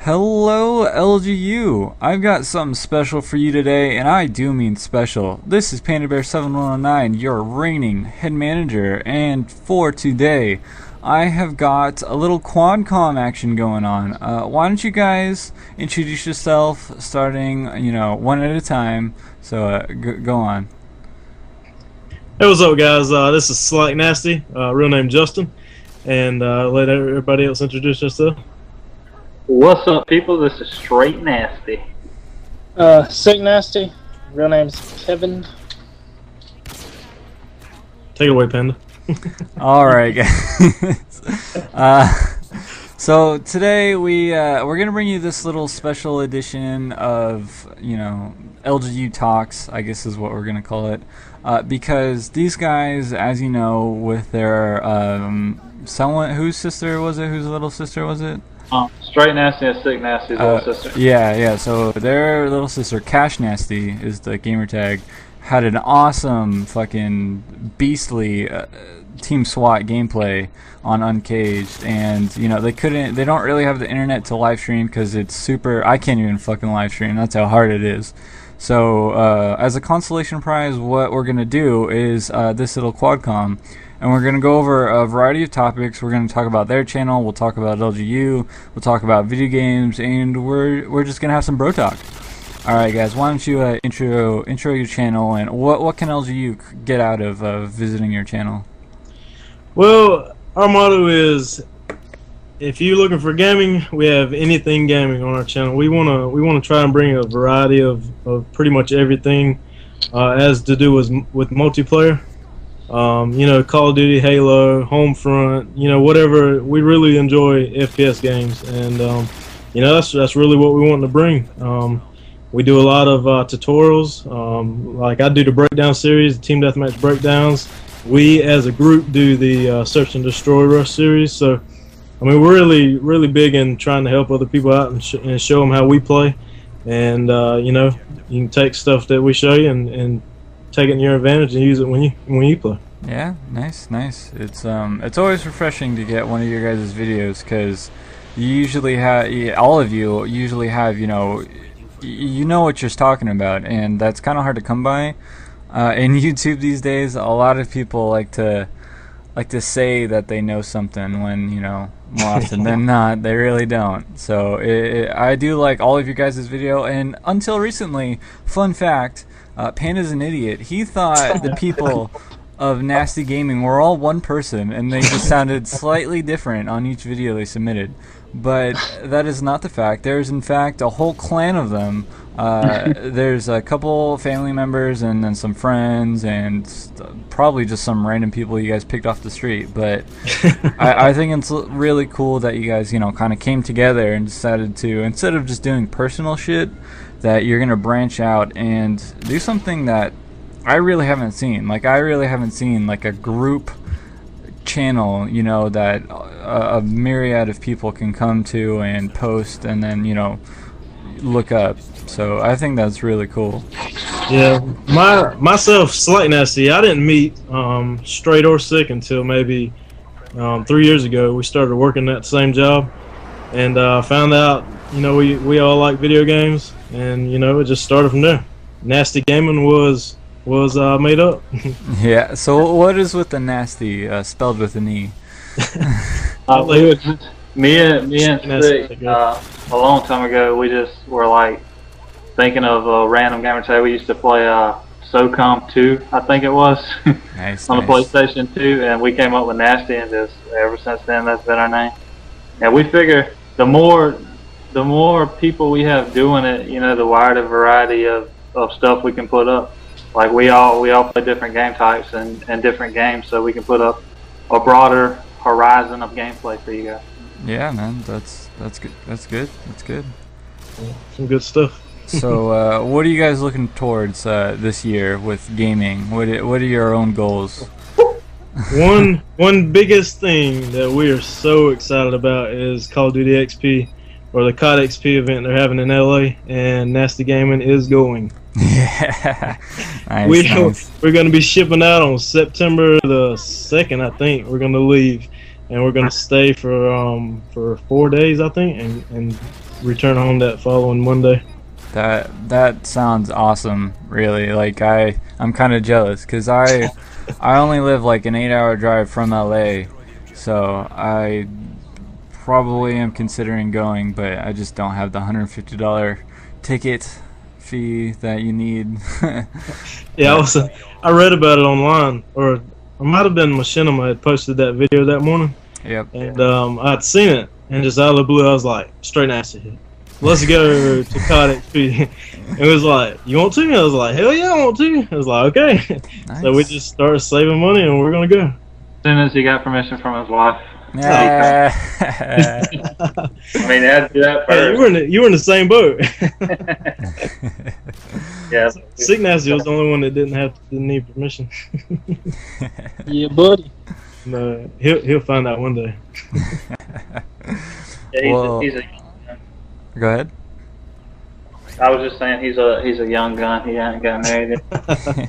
Hello, LGU. I've got something special for you today, and I do mean special. This is PandaBear7109, your reigning head manager, and for today, I have got a little quad-com action going on. Why don't you guys introduce yourself, starting, one at a time. So, go on. Hey, what's up, guys? This is Naste, real name Justin, and let everybody else introduce themselves. What's up, people? This is Straight Nasty. Sick Nasty. Real name's Kevin. Take it away, Panda. Alright, guys. So today we're gonna bring you this little special edition of LGU Talks, I guess is what we're gonna call it, because these guys, as you know, with their someone whose sister was it? Whose little sister was it? Straight Nasty and Sick Nasty's little sister. Yeah. So their little sister, Cash Nasty, is the gamer tag. Had an awesome, fucking beastly Team SWAT gameplay on Uncaged, and they don't really have the internet to live stream because it's super. I can't even fucking live stream. That's how hard it is. So as a consolation prize, what we're gonna do is this little quadcom. And we're going to go over a variety of topics. We're going to talk about their channel, we'll talk about LGU, we'll talk about video games, and we're just going to have some bro talk. Alright guys, why don't you intro your channel, and what can LGU get out of visiting your channel? Well, our motto is, if you're looking for gaming, we have anything gaming on our channel. We wanna try and bring a variety of pretty much everything as to do with multiplayer. Call of Duty, Halo, Homefront, whatever. We really enjoy FPS games, and that's really what we want to bring. We do a lot of tutorials. Like I do the breakdown series, the team deathmatch breakdowns. We as a group do the search and destroy rush series. So I mean, we're really big in trying to help other people out and show them how we play. And you can take stuff that we show you and take it in your advantage and use it when you play. Yeah, nice. It's always refreshing to get one of your guys' videos, because you usually have, all of you usually have, you know what you're talking about, and that's kind of hard to come by in YouTube these days. A lot of people like to say that they know something when more often than not they really don't. So I do like all of you guys' video, and until recently, fun fact. Panda's an idiot. He thought the people of Nasty Gaming were all one person, and they just sounded slightly different on each video they submitted. But that is not the fact. There's in fact a whole clan of them. There's a couple family members, and then some friends, and probably just some random people you guys picked off the street. But I think it's really cool that you guys kind of came together and decided to, instead of just doing personal shit, that you're gonna branch out and do something that I really haven't seen. Like, I really haven't seen like a group channel, that a myriad of people can come to and post and then look up. So I think that's really cool. Yeah, myself, Slight Nasty, I didn't meet Straight or Sick until maybe 3 years ago. We started working that same job, and found out we all like video games, and it just started from there. Nasty Gaming was made up. Yeah. So what is with the Nasty spelled with an E? Me and Sick, a long time ago, we just were like thinking of a random gamer tag. We used to play SOCOM 2, I think it was, nice, on the PlayStation 2, and we came up with Nasty, and just ever since then that's been our name. And we figure the more people we have doing it, the wider variety of stuff we can put up. Like we all play different game types and different games, so we can put up a broader horizon of gameplay for you guys. Yeah, man, that's good. That's good. Some good stuff. So, what are you guys looking towards this year with gaming? What are your own goals? One biggest thing that we are so excited about is Call of Duty XP, or the COD XP event they're having in LA, and Nasty Gaming is going. Yeah, nice. We're going to be shipping out on September the 2nd, I think. We're going to leave, and we're going to stay for 4 days, I think, and return home that following Monday. That sounds awesome. Really, like I'm kind of jealous because I only live like an 8-hour drive from LA, so I probably am considering going, but I just don't have the $150 ticket fee that you need. Yeah, I read about it online, or it might have been Machinima had posted that video that morning. Yep. And I'd seen it, and just out of the blue, I was like, straight Nasty. Let's go to COD XP. It was like, you want to? I was like, hell yeah, I want to. I was like, okay. Nice. So we just started saving money, and we're gonna go. As soon as he got permission from his wife. Yeah. I mean, they had to do that Hey, first. you were in the same boat. Yeah. Sick Nasty was the only one that didn't need permission. Yeah, buddy. No, he'll find out one day. Yeah, Well, he's a Go ahead. I was just saying he's a young gun. He hasn't got married yet.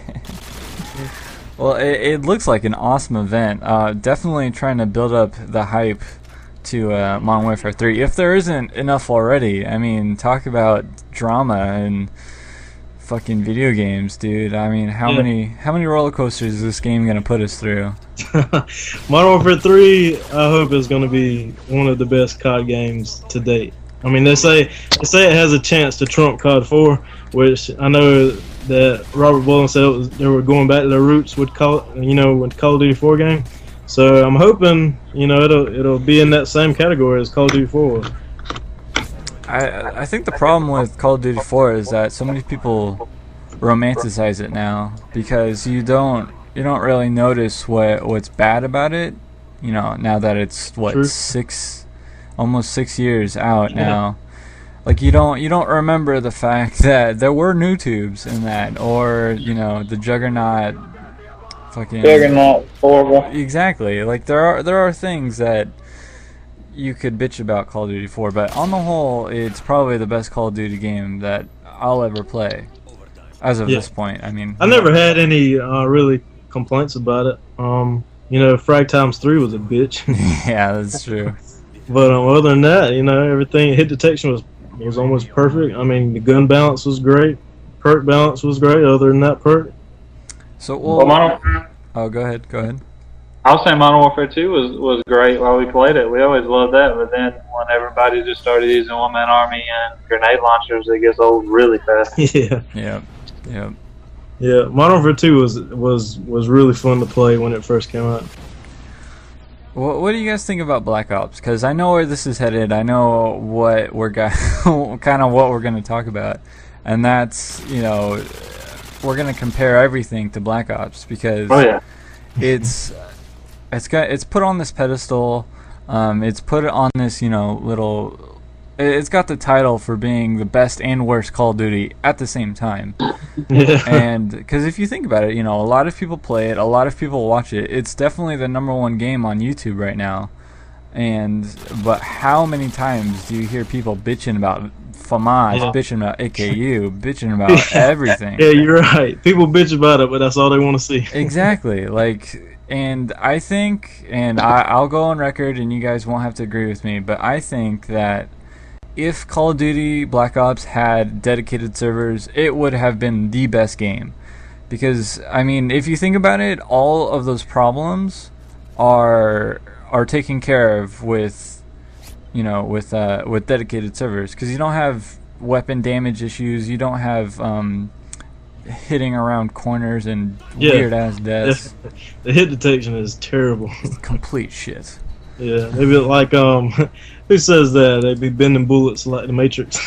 Well, it looks like an awesome event. Definitely trying to build up the hype to Modern Warfare 3. If there isn't enough already, I mean, talk about drama and fucking video games, dude. I mean, how many roller coasters is this game gonna put us through? Modern Warfare 3, I hope is going to be one of the best COD games to date. I mean, they say it has a chance to trump COD 4, which I know that Robert Bullen said they were going back to their roots with Call of Duty 4 game. So I'm hoping, it'll be in that same category as Call of Duty 4 was. I think the problem with Call of Duty 4 is that so many people romanticize it now because you don't really notice what's bad about it. Now that it's True. almost 6 years out now. Like you don't remember the fact that there were new tubes in that, or the Juggernaut, fucking Juggernaut, horrible. Exactly. Like there are things that you could bitch about Call of Duty 4, but on the whole, it's probably the best Call of Duty game that I'll ever play. As of this point, I mean, I never had any really complaints about it. Frag Times 3 was a bitch. Yeah, that's true. But other than that, everything, hit detection was almost perfect. I mean, the gun balance was great. Perk balance was great, other than that perk. So, oh, go ahead. I was saying Modern Warfare 2 was great while we played it. We always loved that, but then when everybody just started using one-man army and grenade launchers, it gets old really fast. Yeah. Yeah. Modern Warfare 2 was really fun to play when it first came out. What do you guys think about Black Ops? Because I know where this is headed. I know what we're kind of what we're going to talk about, and that's we're going to compare everything to Black Ops because it's put on this pedestal. It's put on this little. It's got the title for being the best and worst Call of Duty at the same time. Yeah. And because if you think about it, a lot of people play it, a lot of people watch it. It's definitely the #1 game on YouTube right now. But how many times do you hear people bitching about FAMAS, bitching about AKU, bitching about everything? Yeah, you're right. People bitch about it, but that's all they want to see. Exactly. And I think, and I'll go on record, and you guys won't have to agree with me, but I think that if Call of Duty Black Ops had dedicated servers, it would have been the best game. Because, I mean, if you think about it, all of those problems are taken care of with dedicated servers. Because you don't have weapon damage issues, you don't have hitting around corners and weird-ass deaths. The hit detection is terrible. It's complete shit. Yeah, they be like, who says that? They be bending bullets like the Matrix.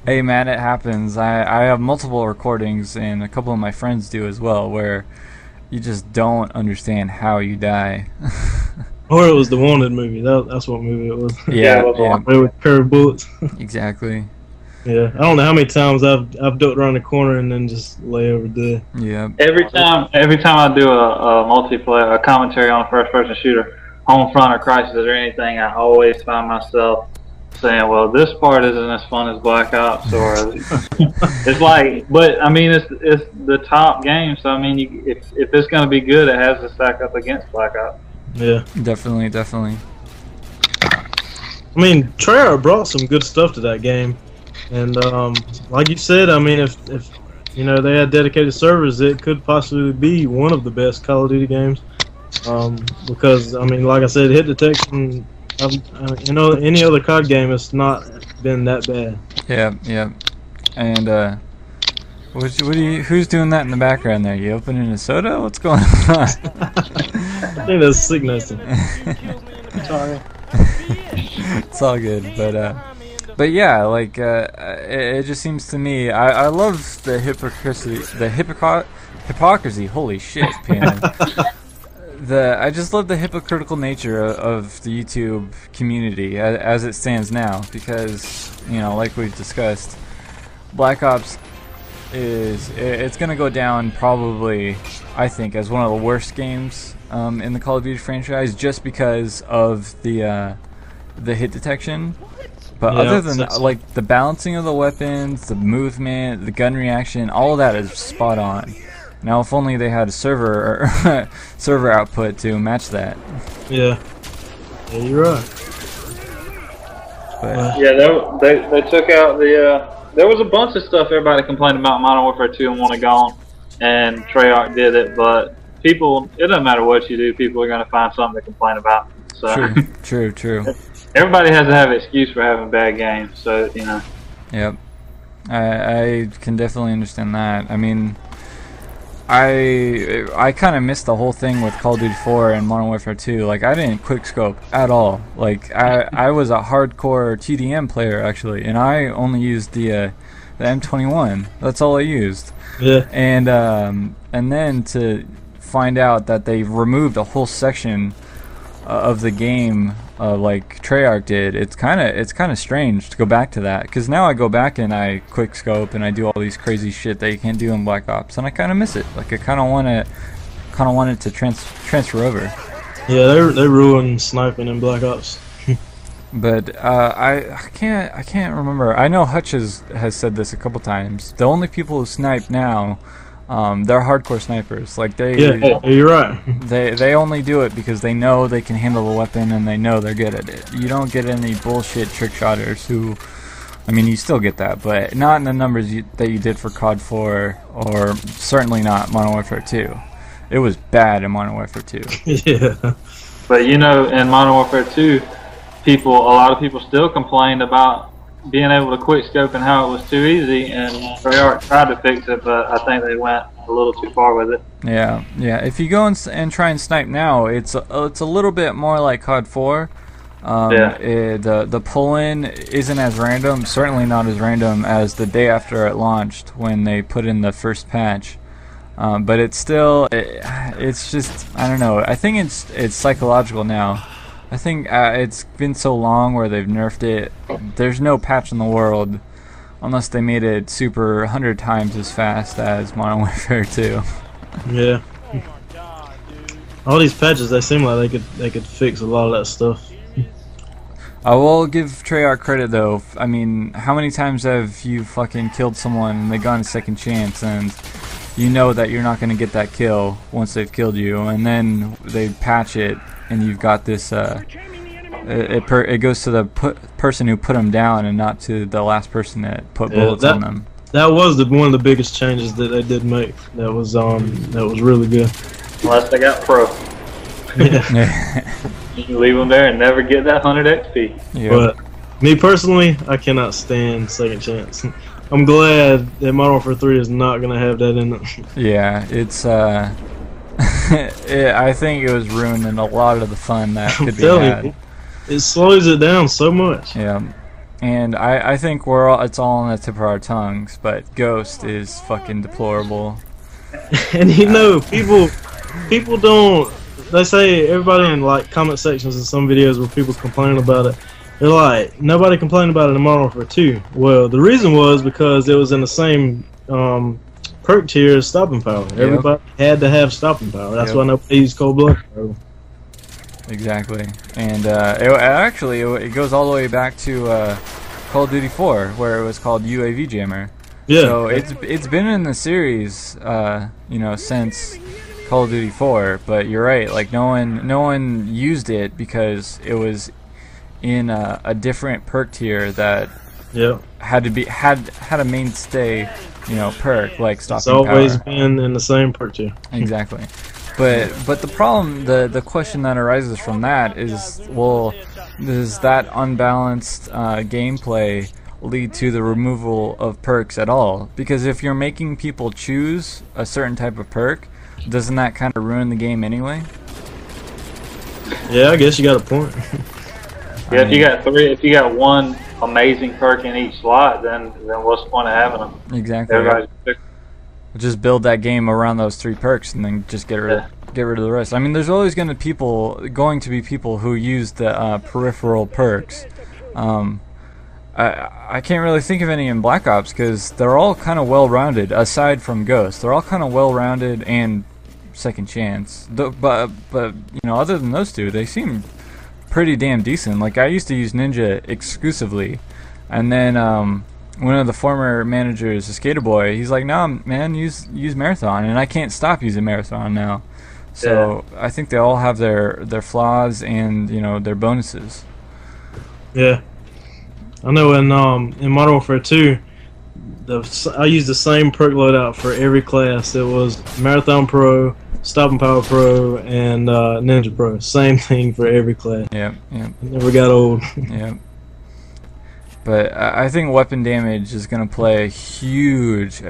Hey man, it happens. I have multiple recordings, and a couple of my friends do as well, where you just don't understand how you die. Or it was the Wanted movie. That's what movie it was. Yeah. With curved bullets. Exactly. Yeah, I don't know how many times I've ducked around the corner and then just lay over dead. Yeah. Every time I do a multiplayer, a commentary on a first-person shooter, Homefront or Crisis or anything, I always find myself saying, "Well, this part isn't as fun as Black Ops," or it's like, but I mean, it's the top game, so I mean, if it's going to be good, it has to stack up against Black Ops. Yeah, definitely. I mean, Treyarch brought some good stuff to that game, and like you said, I mean, if you know they had dedicated servers, it could possibly be one of the best Call of Duty games. Because I mean, like I said, hit detection. You know, any other COD game, it's not been that bad. Yeah, yeah. And who's doing that in the background there? You opening a soda? What's going on? I think that's sick Naste. Sorry. It's all good, but yeah, like it just seems to me, I love the hypocrisy. Holy shit, Pan. I just love the hypocritical nature of the YouTube community as it stands now, because you know, like we've discussed, Black Ops it's gonna go down probably, I think, as one of the worst games in the Call of Duty franchise, just because of the hit detection. But Yeah, other than that, like the balancing of the weapons, the movement, the gun reaction, all of that is spot on. Now, if only they had a server server output to match that. Yeah, yeah, you're right. But Yeah, they took out the. There was a bunch of stuff everybody complained about Modern Warfare 2 and wanted gone, and Treyarch did it. But people, it doesn't matter what you do, people are going to find something to complain about. So true. everybody has to have an excuse for having bad games. So you know. Yep, I can definitely understand that. I mean, I kind of missed the whole thing with Call of Duty 4 and Modern Warfare 2. Like, I didn't quickscope at all. Like, I was a hardcore TDM player, actually, and I only used the M21. That's all I used. Yeah. And then to find out that they removed a whole section of the game, like Treyarch did, it's kind of strange to go back to that, because now I go back and I quick scope and I do all these crazy shit that you can't do in Black Ops, and I kind of miss it. Like, I kind of want it to transfer over. Yeah, they ruined sniping in Black Ops. But I can't remember. I know Hutch has said this a couple times. The only people who snipe now, they're hardcore snipers. Like, Yeah, you're right. They only do it because they know they can handle the weapon and they know they're good at it. You don't get any bullshit trick shotters who, I mean, you still get that, but not in the numbers that you did for COD 4, or certainly not Modern Warfare 2. It was bad in Modern Warfare 2. Yeah. But you know, in Modern Warfare 2, a lot of people still complained about being able to quick scope and how it was too easy, and Treyarch tried to fix it, but I think they went a little too far with it. Yeah. If you go and try and snipe now, it's a little bit more like COD 4. The pull-in isn't as random, certainly not as random as the day after it launched when they put in the first patch. But it's still, it's just, I don't know. I think it's psychological now. I think it's been so long where they've nerfed it. There's no patch in the world, unless they made it super 100 times as fast as Modern Warfare 2. Yeah. All these patches, they seem like they could fix a lot of that stuff. I will give Treyarch credit though. I mean, how many times have you fucking killed someone and they got a second chance, and you know that you're not going to get that kill once they've killed you, and then they patch it and you've got this it goes to the person who put them down and not to the last person that put bullets on them. That was one of the biggest changes that they did make. That was really good. Unless they got pro. Yeah. You can leave them there and never get that 100 XP. Yeah. But me personally, I cannot stand second chance. I'm glad that Modern Warfare 3 is not going to have that in it. Yeah, it's I think it was ruining a lot of the fun that could be had. It slows it down so much. Yeah, and I think it's all on the tip of our tongues, but Ghost is fucking deplorable. And you know, people don't. They say, everybody in like comment sections in some videos where people complain about it, they're like, nobody complained about it in Modern Warfare 2. Well, the reason was because it was in the same perk tier as stopping power. Yep. Everybody had to have stopping power. That's why nobody used cold blood. Exactly, and it goes all the way back to Call of Duty 4, where it was called UAV Jammer. Yeah. So it's been in the series, you know, since Call of Duty 4. But you're right, like no one used it because it was in a different perk tier that Yep. had a mainstay, you know, perk like It's stopping always power. been in the same perk tier. Exactly. But the problem, the question that arises from that is, well, does that unbalanced gameplay lead to the removal of perks at all? Because if you're making people choose a certain type of perk, doesn't that kind of ruin the game anyway? Yeah, I guess you got a point. Yeah, if you got one amazing perk in each slot, then what's the point of having them? Exactly. Everybody's Just build that game around those 3 perks and then just get rid of the rest. I mean, there's always going to be people who use the peripheral perks. I can't really think of any in Black Ops because they're all kind of well-rounded. Aside from Ghost, they're all kind of well-rounded and Second Chance. But you know, other than those two, they seem pretty damn decent. Like, I used to use Ninja exclusively, and then one of the former managers, Skater Boy, he's like, "No, man, use Marathon," and I can't stop using Marathon now. So yeah. I think they all have their flaws and, you know, their bonuses. Yeah, I know in Modern Warfare 2, I used the same perk loadout for every class. It was Marathon Pro, Stopping Power Pro, and Ninja Pro. Same thing for every class. Yep, yep. It never got old. Yep. But I think weapon damage is going to play a huge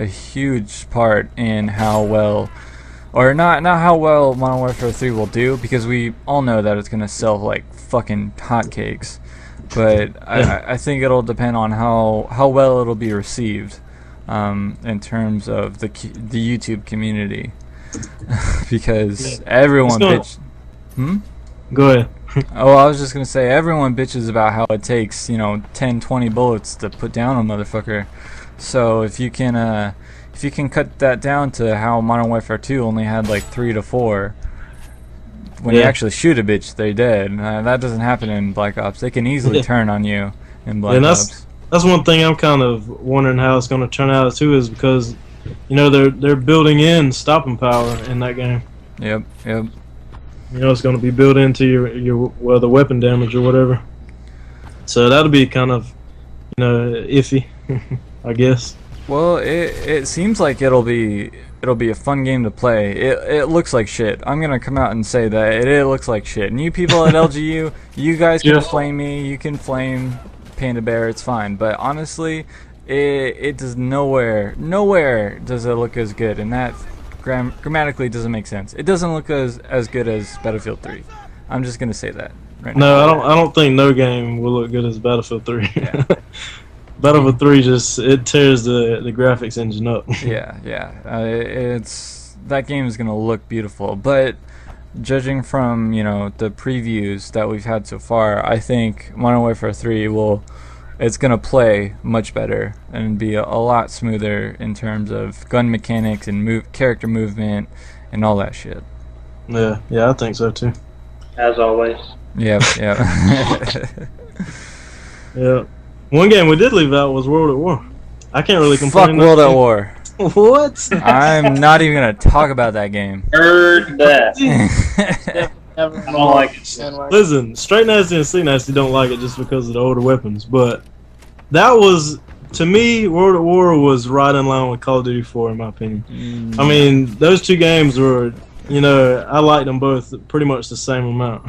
part in how well, or not how well Modern Warfare 3 will do, because we all know that it's going to sell like fucking hotcakes. But yeah. I think it'll depend on how well it'll be received in terms of the YouTube community. Because everyone Go ahead. Oh, I was just gonna say, everyone bitches about how it takes, you know, 10, 20 bullets to put down a motherfucker. So if you can cut that down to how Modern Warfare 2 only had like 3 to 4, when you actually shoot a bitch, they're dead. That doesn't happen in Black Ops. They can easily turn on you in Black Ops. That's one thing I'm kind of wondering how it's going to turn out too, is because, you know, they're building in stopping power in that game. Yep, yep. You know, it's going to be built into your the weapon damage or whatever. So that'll be kind of, you know, iffy, I guess. Well, it seems like it'll be a fun game to play. It looks like shit. I'm gonna come out and say that it looks like shit. And you people at LGU, you guys can flame me. You can flame Panda Bear. It's fine. But honestly, it does nowhere does it look as good, and that grammatically doesn't make sense. It doesn't look as good as Battlefield 3. I'm just gonna say that right now. No, I don't think no game will look good as Battlefield 3. Yeah. Battlefield 3 it tears the graphics engine up. Yeah. That game is gonna look beautiful, but judging from, you know, the previews that we've had so far, I think Modern Warfare 3 it's gonna play much better and be a lot smoother in terms of gun mechanics and character movement and all that shit. Yeah, I think so too. As always. Yep. Yeah. One game we did leave out was World at War. I can't really complain. Fuck World at War. What? I'm not even gonna talk about that game. Heard that. I don't like it. Listen, Straight Nasty and Sleek Nasty don't like it just because of the older weapons, but that was, to me, World at War was right in line with Call of Duty 4 in my opinion. I mean, those two games were, you know, I liked them both pretty much the same amount.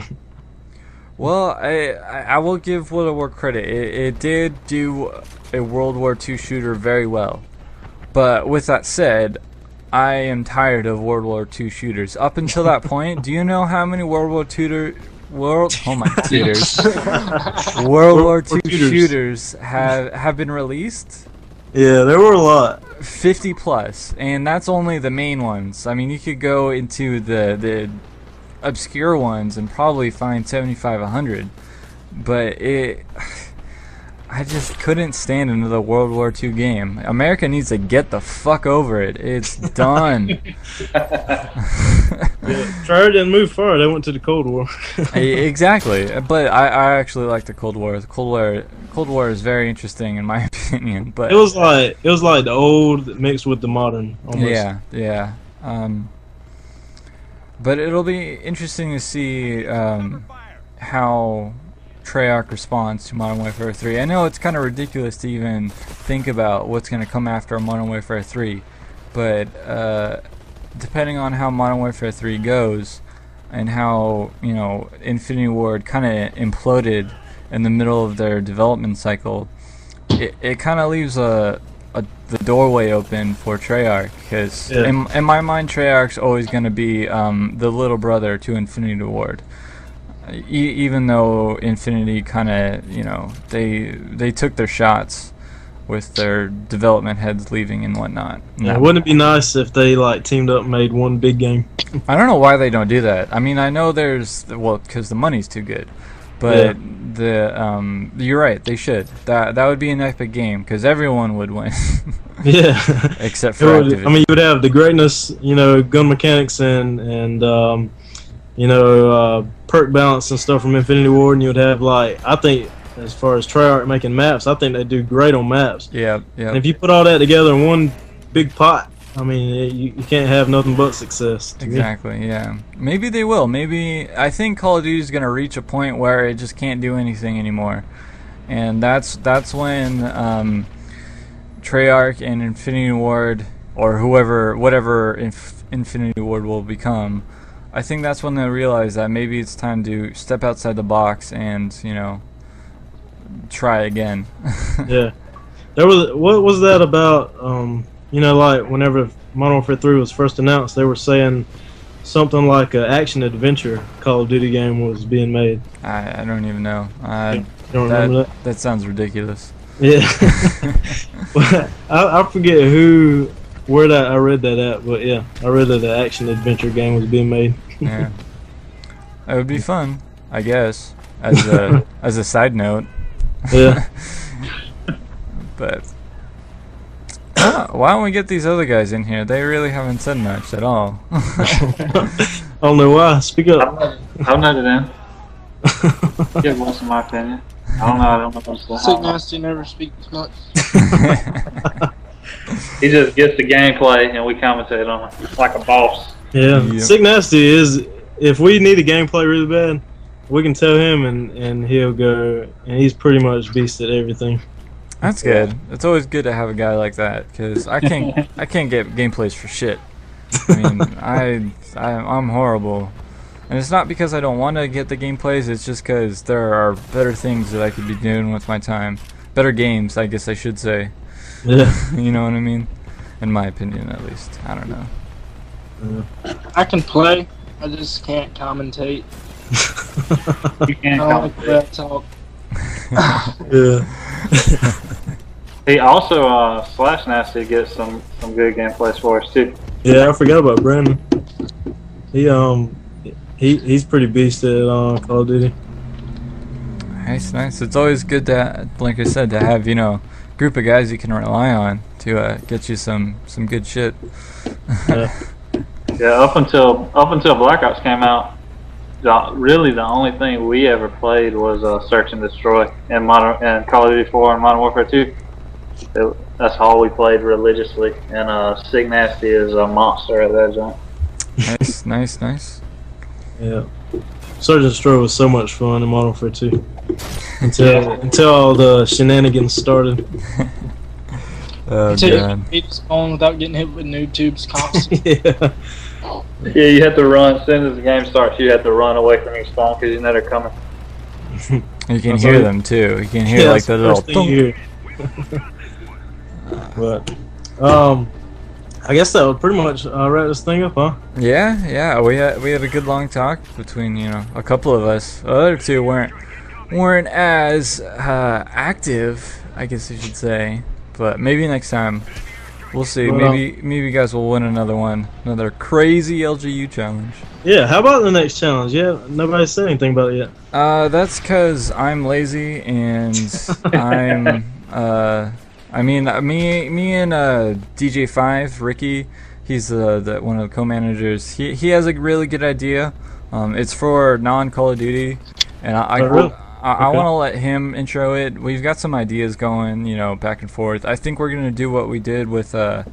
Well, I will give World at War credit. It did do a World War II shooter very well. But with that said, I am tired of World War II shooters. Up until that point, do you know how many World War II shooters have been released? Yeah, there were a lot. 50 plus, and that's only the main ones. I mean, you could go into the obscure ones and probably find 75, 100. But I just couldn't stand another World War II game. America needs to get the fuck over it. It's done. Tried and moved forward. They went to the Cold War. Exactly. But I actually like the Cold War. The Cold War is very interesting in my opinion. But it was like the old mixed with the modern. Almost. Yeah. But it'll be interesting to see how Treyarch response to Modern Warfare 3. I know it's kind of ridiculous to even think about what's going to come after Modern Warfare 3, but depending on how Modern Warfare 3 goes and how, you know, Infinity Ward kind of imploded in the middle of their development cycle, it kind of leaves the doorway open for Treyarch, because in my mind Treyarch's always going to be the little brother to Infinity Ward. Even though Infinity kind of, you know, they took their shots with their development heads leaving and whatnot. Yeah, wouldn't it be nice if they like teamed up and made one big game? I don't know why they don't do that. I mean, I know there's, well, because the money's too good. But you're right, they should. That would be an epic game, because everyone would win. Yeah. Except for Activision. I mean, you would have the greatness, you know, gun mechanics and you know, perk balance and stuff from Infinity Ward, and you would have, like, I think, as far as Treyarch making maps, I think they do great on maps. Yeah, yeah. And if you put all that together in one big pot, I mean, you can't have nothing but success. Exactly, yeah. Maybe they will. Maybe, I think Call of Duty is going to reach a point where it just can't do anything anymore. And that's when Treyarch and Infinity Ward, or whatever Infinity Ward will become, I think that's when they'll realize that maybe it's time to step outside the box and, you know, try again. Yeah. What was that about? You know, like whenever Modern Warfare 3 was first announced, they were saying something like an action-adventure Call of Duty game was being made. I don't even know. You don't remember that? That sounds ridiculous. Yeah. I forget where I read that at, but yeah, I read that the action-adventure game was being made. Yeah. That would be fun, I guess, as a side note. Yeah. But why don't we get these other guys in here? They really haven't said much at all. I don't know why. Speak up. I'll note it in. Give most of my opinion. I don't know what's going on. Naste never speaks much. He just gets the gameplay and we commentate on it like a boss. Yeah. Sick Nasty is, if we need a gameplay really bad, we can tell him and he'll go, and he's pretty much beast at everything. That's good. It's always good to have a guy like that, because I can't get gameplays for shit. I mean, I'm horrible, and it's not because I don't want to get the gameplays. It's just because there are better things that I could be doing with my time. Better games, I guess I should say. Yeah. You know what I mean? In my opinion, at least. I don't know. I can play. I just can't commentate. You can't I don't like the way I talk. Yeah. He also Slash Nasty gets some good gameplays for us too. Yeah, I forgot about Brandon. He's pretty beast at Call of Duty. Nice. It's always good to, like I said, to have, you know, a group of guys you can rely on to get you some good shit. Yeah. Yeah, up until Black Ops came out, really the only thing we ever played was Search and Destroy and Call of Duty 4 and Modern Warfare 2. That's all we played religiously, and Sig Nasty is a monster at that joint. Nice. Yeah. Search and Destroy was so much fun in Modern Warfare 2 until all the shenanigans started. Oh Until you god. can beat the spawn without getting hit with noob tubes constantly. Yeah. Yeah, you have to run. As soon as the game starts, you have to run away from your spawn because you know they're coming. You can hear them too. You can hear like the little thump. But I guess that would pretty much wrap this thing up, huh? Yeah. We had a good long talk between, you know, a couple of us. The other two weren't as active, I guess you should say. But maybe next time, we'll see. Well, maybe you guys will win another crazy LGU challenge. Yeah. How about the next challenge? Yeah, nobody said anything about it yet. That's because I'm lazy and I'm I mean, me and DJ5 Ricky, he's the one of the co-managers. He has a really good idea. It's for non-Call of Duty, and I want to let him intro it. We've got some ideas going, you know, back and forth. I think we're gonna do what we did with the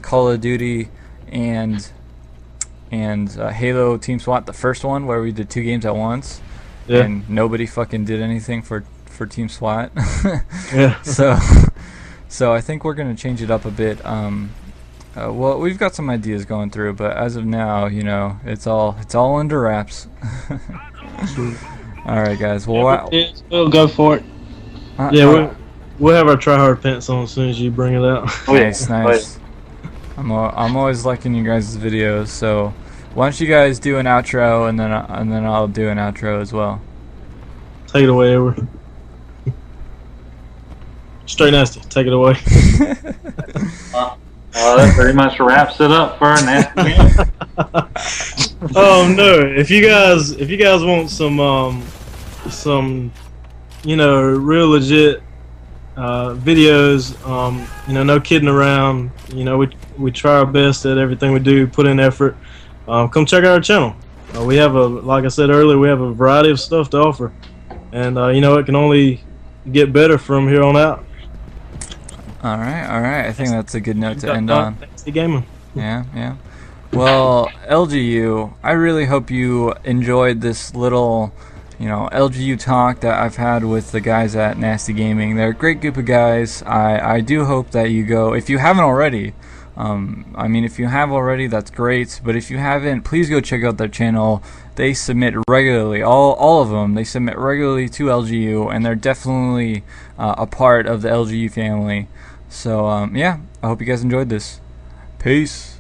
Call of Duty and Halo Team SWAT, the first one where we did 2 games at once, Yeah. and nobody fucking did anything for Team SWAT. Yeah. So I think we're gonna change it up a bit. Well, we've got some ideas going through, but as of now, you know, it's all under wraps. All right, guys. Well, We'll go for it. Yeah, we'll have our tryhard pants on as soon as you bring it out. Nice, nice. I'm always liking you guys' videos, so why don't you guys do an outro, and then I'll do an outro as well. Take it away, Edward. Straight Nasty, take it away. That pretty much wraps it up for our Naste game. Oh no! If you guys want some you know, real legit videos, you know, no kidding around. You know, we try our best at everything we do, put in effort. Come check out our channel. We have like I said earlier, we have a variety of stuff to offer, and you know, it can only get better from here on out. All right. I think that's a good note to end on. Naste Gaming. Yeah. Well, LGU, I really hope you enjoyed this little, you know, LGU talk that I've had with the guys at Naste Gaming. They're a great group of guys. I do hope that you go, if you haven't already. I mean, if you have already, that's great. But if you haven't, please go check out their channel. They submit regularly, all of them. They submit regularly to LGU, and they're definitely a part of the LGU family. So yeah, I hope you guys enjoyed this. Peace.